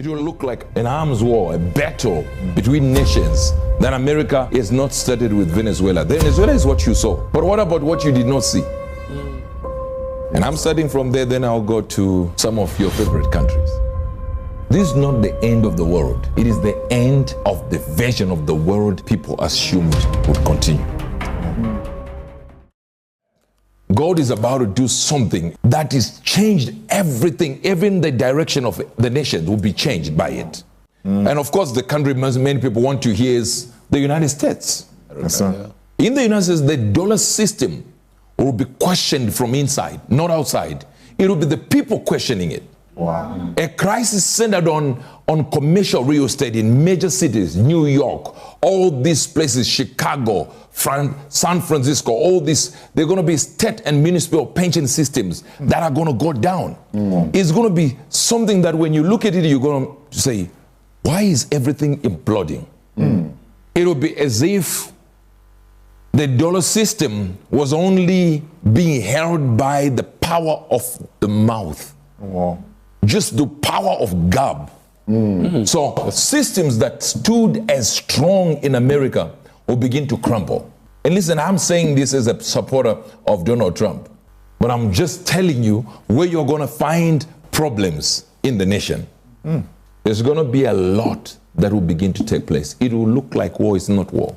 It will look like an arms war, a battle between nations. Then America is not started with Venezuela. Venezuela is what you saw. But what about what you did not see? And I'm starting from there, then I'll go to some of your favorite countries. This is not the end of the world. It is the end of the version of the world people assumed would continue. God is about to do something that is changed everything. Even the direction of the nation will be changed by it. And of course, the country many people want to hear is the United States. Yes, In the United States, the dollar system will be questioned from inside, not outside. It will be the people questioning it. Wow. A crisis centered on commercial real estate in major cities, New York, all these places, Chicago, San Francisco, all this, they're going to be state and municipal pension systems that are going to go down. It's going to be something that when you look at it, you're going to say, why is everything imploding? It will be as if the dollar system was only being held by the power of the mouth. Wow. Just the power of gab. So systems that stood as strong in America will begin to crumble. And listen, I'm saying this as a supporter of Donald Trump, but I'm just telling you where you're going to find problems in the nation. There's going to be a lot that will begin to take place. It will look like war is not war.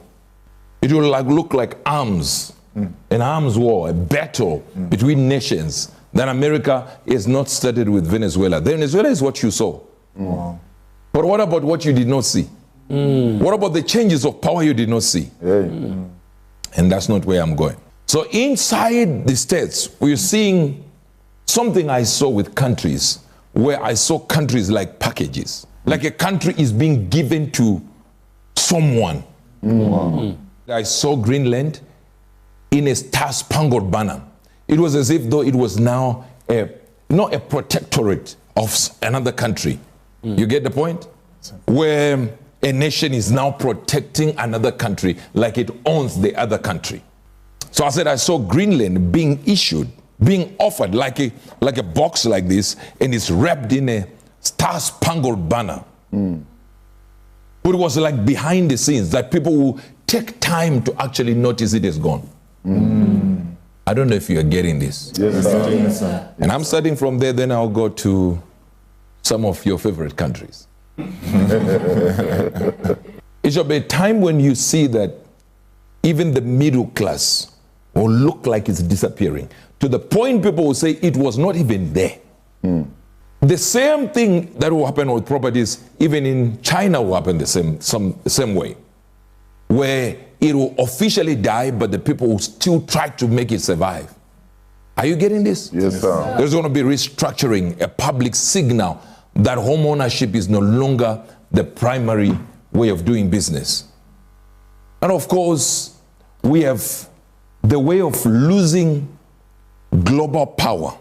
It will look like arms, an arms war, a battle between nations. Then America is not started with Venezuela. Venezuela is what you saw. Wow. But what about what you did not see? What about the changes of power you did not see? And that's not where I'm going. So inside the states, we're seeing something I saw with countries, where I saw countries like packages. Like a country is being given to someone. I saw Greenland in a star-spangled banner. It was as if though it was now not a protectorate of another country. You get the point? Where a nation is now protecting another country like it owns the other country. So I said I saw Greenland being issued, being offered like a box like this, and it's wrapped in a star-spangled banner. But it was like behind the scenes that people will take time to actually notice it is gone. I don't know if you are getting this. Yes, sir. Yes, sir. And I'm starting from there, then I'll go to some of your favorite countries. It shall be a time when you see that even the middle class will look like it's disappearing, to the point people will say it was not even there. The same thing that will happen with properties, even in China, will happen the same way, where it will officially die, but the people will still try to make it survive. Are you getting this? Yes, sir. There's going to be restructuring, a public signal that home ownership is no longer the primary way of doing business. And of course, we have the way of losing global power,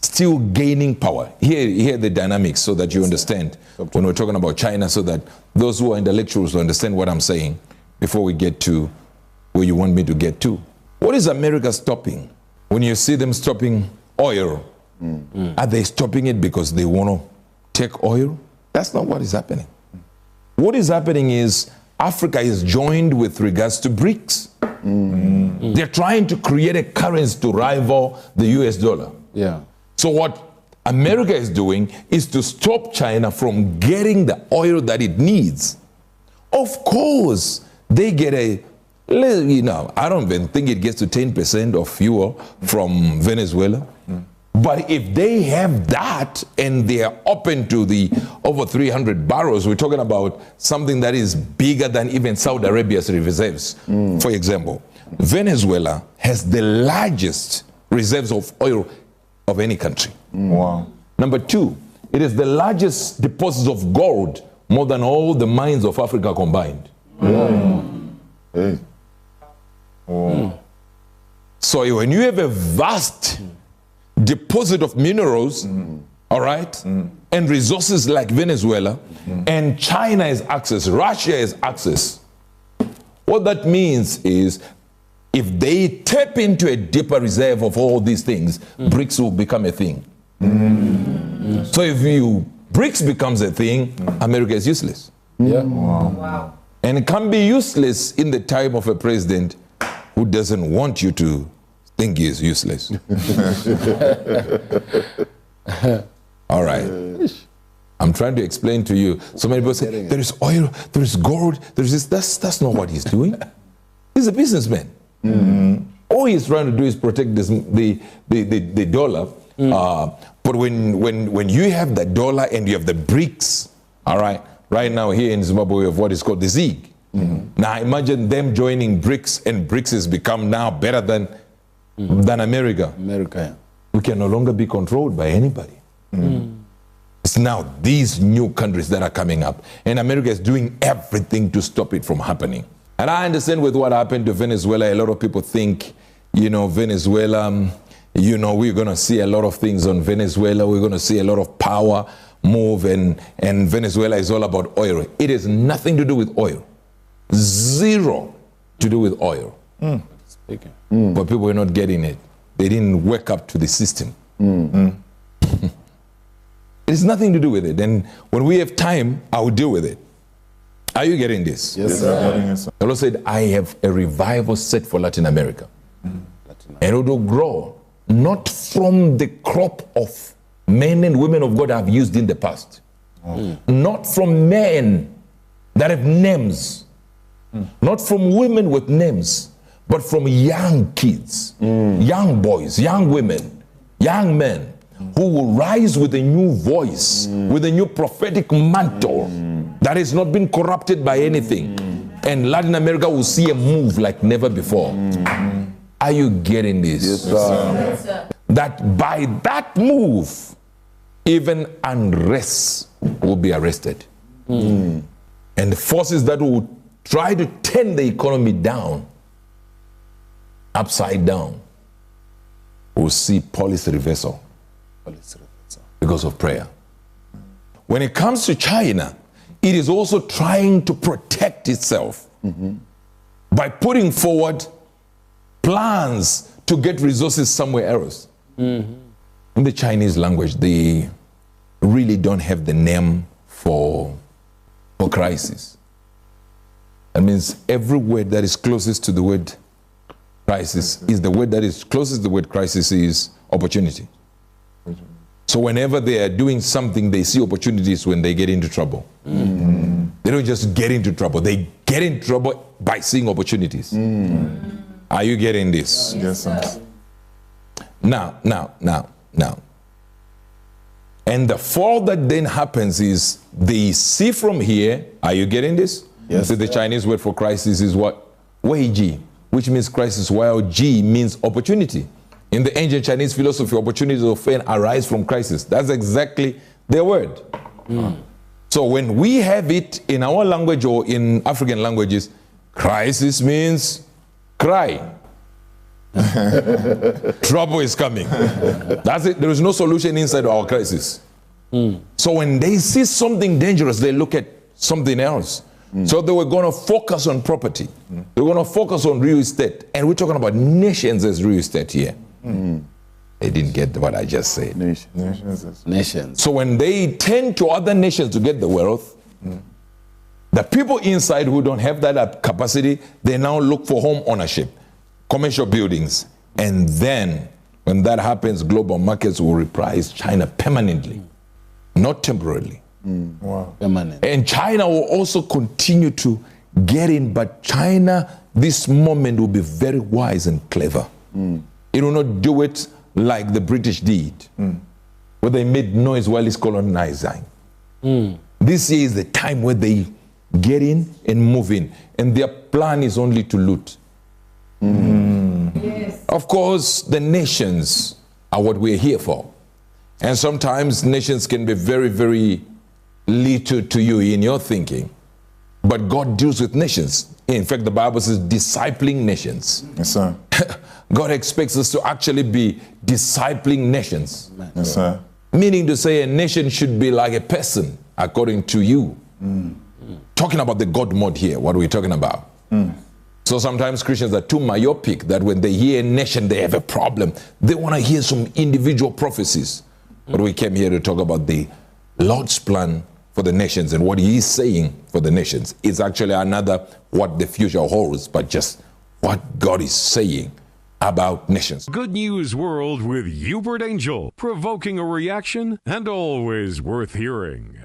still gaining power. Here the dynamics so that you understand when we're talking about China, so that those who are intellectuals will understand what I'm saying before we get to where you want me to get to. What is America stopping? When you see them stopping oil, are they stopping it because they want to take oil? That's not what is happening. What is happening is Africa is joined with regards to BRICS. They're trying to create a currency to rival the US dollar. Yeah. So what America is doing is to stop China from getting the oil that it needs. Of course, they get I don't even think it gets to 10% of fuel from Venezuela. But if they have that and they are open to the over 300 barrels, we're talking about something that is bigger than even Saudi Arabia's reserves. For example, Venezuela has the largest reserves of oil of any country. Wow. Number two, it is the largest deposits of gold, more than all the mines of Africa combined. Hey. So when you have a vast deposit of minerals, all right, and resources like Venezuela, and China has access, Russia has access, what that means is if they tap into a deeper reserve of all these things, BRICS will become a thing. So if you BRICS becomes a thing, America is useless. Yeah. Wow. And it can be useless in the time of a president who doesn't want you to think he is useless. All right. I'm trying to explain to you. So many people say, there is oil, there is gold, there is this. That's not what he's doing. He's a businessman. All he's trying to do is protect the dollar. But when you have the dollar and you have the BRICS, all right, right now here in Zimbabwe we have what is called the ZIG. Now imagine them joining BRICS, and BRICS has become now better than America. We can no longer be controlled by anybody. It's now these new countries that are coming up, and America is doing everything to stop it from happening. And I understand with what happened to Venezuela, a lot of people think, you know, Venezuela, you know, we're going to see a lot of things on Venezuela. We're going to see a lot of power move, and Venezuela is all about oil. It has nothing to do with oil. Zero to do with oil. But people were not getting it. They didn't wake up to the system. It has nothing to do with it. And when we have time, I will deal with it. Are you getting this? Yes, sir. The Lord said, I have a revival set for Latin America. And it will grow not from the crop of men and women of God I've used in the past. Not from men that have names. Not from women with names, but from young kids, young boys, young women, young men who will rise with a new voice, with a new prophetic mantle that has not been corrupted by anything. And Latin America will see a move like never before. Are you getting this? Yes, sir. Yes, sir. That by that move, even unrest will be arrested. And the forces that will try to turn the economy down, upside down, will see policy reversal because of prayer. When it comes to China, it is also trying to protect itself by putting forward plans to get resources somewhere else. In the Chinese language, they really don't have the name for crisis. That means every word that is closest to the word crisis is the word that is closest to the word crisis is opportunity. So whenever they are doing something, they see opportunities when they get into trouble. They don't just get into trouble. They get in trouble by seeing opportunities. Are you getting this? Yes, sir. Now. And the fall that then happens is they see from here. Are you getting this? Yes. So the Chinese word for crisis is what? Wei Ji, which means crisis, while Ji means opportunity. In the ancient Chinese philosophy, opportunities of fame arise from crisis. That's exactly their word. So when we have it in our language or in African languages, crisis means cry. Trouble is coming. That's it. There is no solution inside our crisis. So when they see something dangerous, they look at something else. So they were going to focus on property. They were going to focus on real estate. And we're talking about nations as real estate here. They didn't get what I just said. Nations. So when they turn to other nations to get the wealth, the people inside who don't have that capacity, they now look for home ownership, commercial buildings. And then when that happens, global markets will reprice China permanently, not temporarily. Wow. Permanent. And China will also continue to get in, but China, this moment, will be very wise and clever. It will not do it like the British did, where they made noise while it's colonizing. This year is the time where they get in and move in, and their plan is only to loot. Yes. Of course, the nations are what we're here for. And sometimes nations can be very, very little to you in your thinking. But God deals with nations. In fact, the Bible says discipling nations. Yes, sir. God expects us to actually be discipling nations. Yes, sir. Meaning to say a nation should be like a person, according to you. Talking about the God mode here, what are we talking about? So sometimes Christians are too myopic that when they hear a nation, they have a problem. They want to hear some individual prophecies. But we came here to talk about the Lord's plan for the nations and what he is saying for the nations is actually another what the future holds, but just what God is saying about nations. Good News World with Ubert Angel, provoking a reaction and always worth hearing.